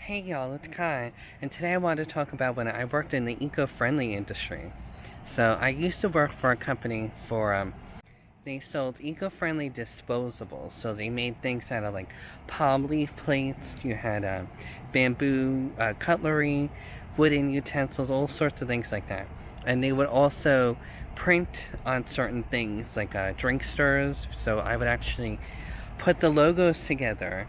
Hey y'all, it's Kai, and today I want to talk about when I worked in the eco-friendly industry. So I used to work for a company they sold eco-friendly disposables. So they made things out of like palm leaf plates, you had bamboo cutlery, wooden utensils, all sorts of things like that. And they would also print on certain things like drink stirs. So I would actually put the logos together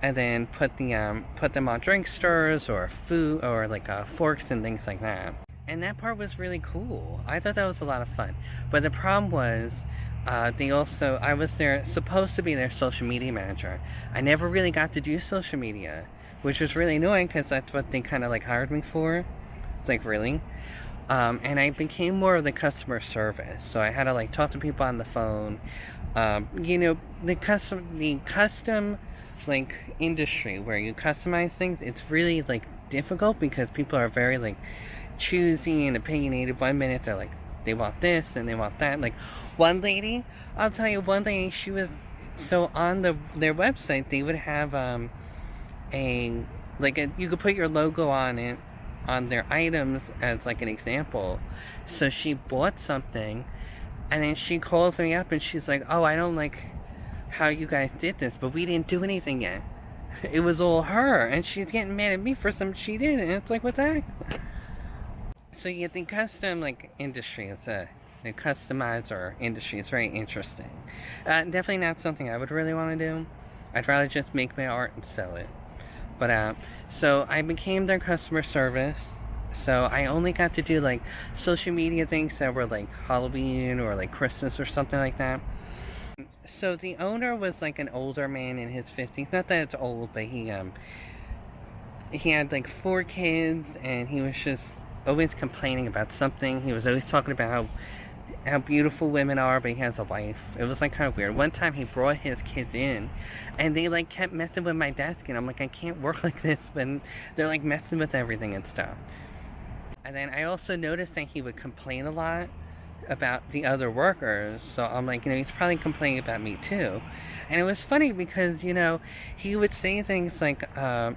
and then put them on drink stirs or food or like forks and things like that. And that part was really cool. I thought that was a lot of fun. But the problem was, I was there supposed to be their social media manager. I never really got to do social media, which was really annoying because that's what they kind of like hired me for. It's like, really? And I became more of the customer service. So I had to like talk to people on the phone. The custom like industry where you customize things, it's really like difficult because people are very like choosy and opinionated. One minute they're like they want this and they want that. Like one lady, I'll tell you, one lady, she was so on their website they would have you could put your logo on it on their items as like an example. So she bought something and then she calls me up and she's like, "Oh, I don't like how you guys did this, but we didn't do anything yet. It was all her, and she's getting mad at me for something she did." And it's like, what the heck? So you think custom like industry, it's a customizer industry. It's very interesting. Definitely not something I would really want to do. I'd rather just make my art and sell it. But so I became their customer service. So I only got to do like social media things that were like Halloween or like Christmas or something like that. So the owner was like an older man in his 50s. Not that it's old, but he had like 4 kids, and he was just always complaining about something. He was always talking about how beautiful women are, but he has a wife. It was like kind of weird. One time he brought his kids in, and they like kept messing with my desk, and I'm like, I can't work like this when they're like messing with everything and stuff. And then I also noticed that he would complain a lot about the other workers. So I'm like, he's probably complaining about me too. And it was funny because, he would say things like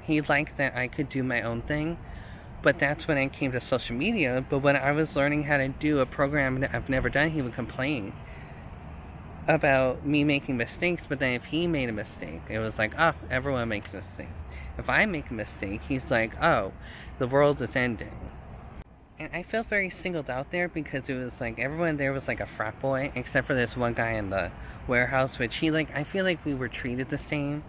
he liked that I could do my own thing. But that's when I came to social media. But when I was learning how to do a program that I've never done, he would complain about me making mistakes. But then if he made a mistake, it was like, oh, everyone makes mistakes. If I make a mistake, he's like, oh, the world is ending. And I felt very singled out there because it was like everyone there was like a frat boy, except for this one guy in the warehouse, which I feel like we were treated the same.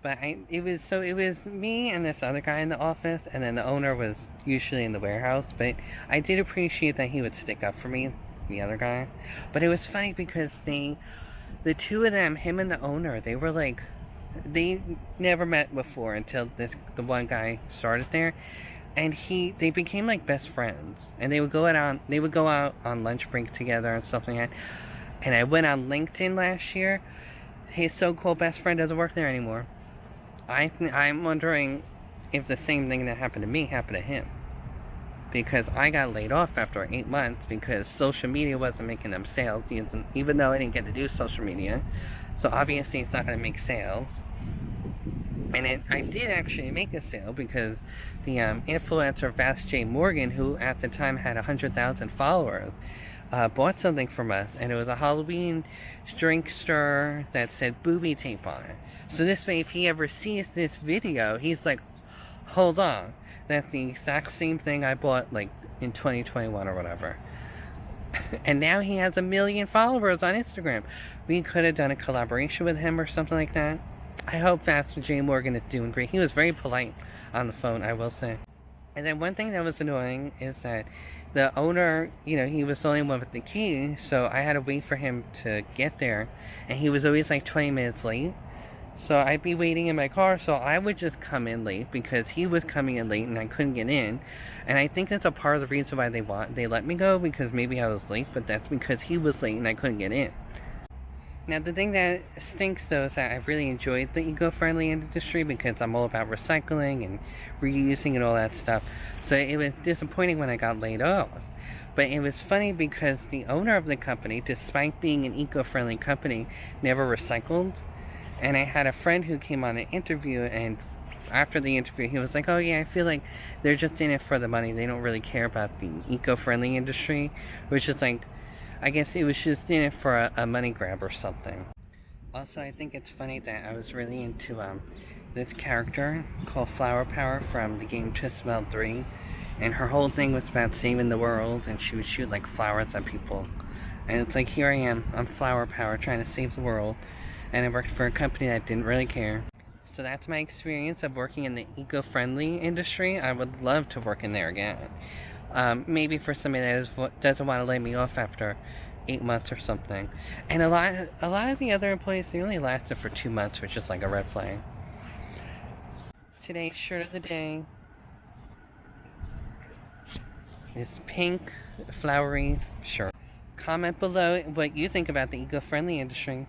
But it was me and this other guy in the office, and then the owner was usually in the warehouse. But I did appreciate that he would stick up for me, the other guy. But it was funny because the two of them, him and the owner, they were like, they never met before until the one guy started there. And they became like best friends, and they would go out on lunch break together and stuff like that. And I went on LinkedIn last year. His so-called best friend doesn't work there anymore. I'm wondering if the same thing that happened to me happened to him, because I got laid off after 8 months because social media wasn't making them sales, even though I didn't get to do social media. So obviously it's not going to make sales. And I did actually make a sale because the influencer Vast J. Morgan, who at the time had 100,000 followers, bought something from us, and it was a Halloween drink stir that said booby tape on it. So this way, if he ever sees this video, he's like, hold on, that's the exact same thing I bought like in 2021 or whatever. And now he has 1 million followers on Instagram. We could have done a collaboration with him or something like that. I hope Vast J. Morgan is doing great. He was very polite on the phone, I will say. And then one thing that was annoying is that the owner, he was the only one with the key, so I had to wait for him to get there. And he was always like 20 minutes late. So I'd be waiting in my car, so I would just come in late because he was coming in late and I couldn't get in. And I think that's a part of the reason why they let me go, because maybe I was late, but that's because he was late and I couldn't get in. Now, the thing that stinks, though, is that I've really enjoyed the eco-friendly industry because I'm all about recycling and reusing and all that stuff. So it was disappointing when I got laid off. But it was funny because the owner of the company, despite being an eco-friendly company, never recycled. And I had a friend who came on an interview, and after the interview, he was like, oh yeah, I feel like they're just in it for the money. They don't really care about the eco-friendly industry, which is like, I guess it was just in it for a money grab or something. Also, I think it's funny that I was really into this character called Flower Power from the game Twist Metal 3, and her whole thing was about saving the world, and she would shoot like flowers at people. And it's like, here I am, I'm Flower Power trying to save the world, and I worked for a company that didn't really care. So that's my experience of working in the eco-friendly industry. I would love to work in there again. Maybe for somebody that doesn't want to lay me off after 8 months or something. And a lot of the other employees, they only lasted for 2 months, which is like a red flag. Today's shirt of the day is pink, flowery shirt. Comment below what you think about the eco-friendly industry.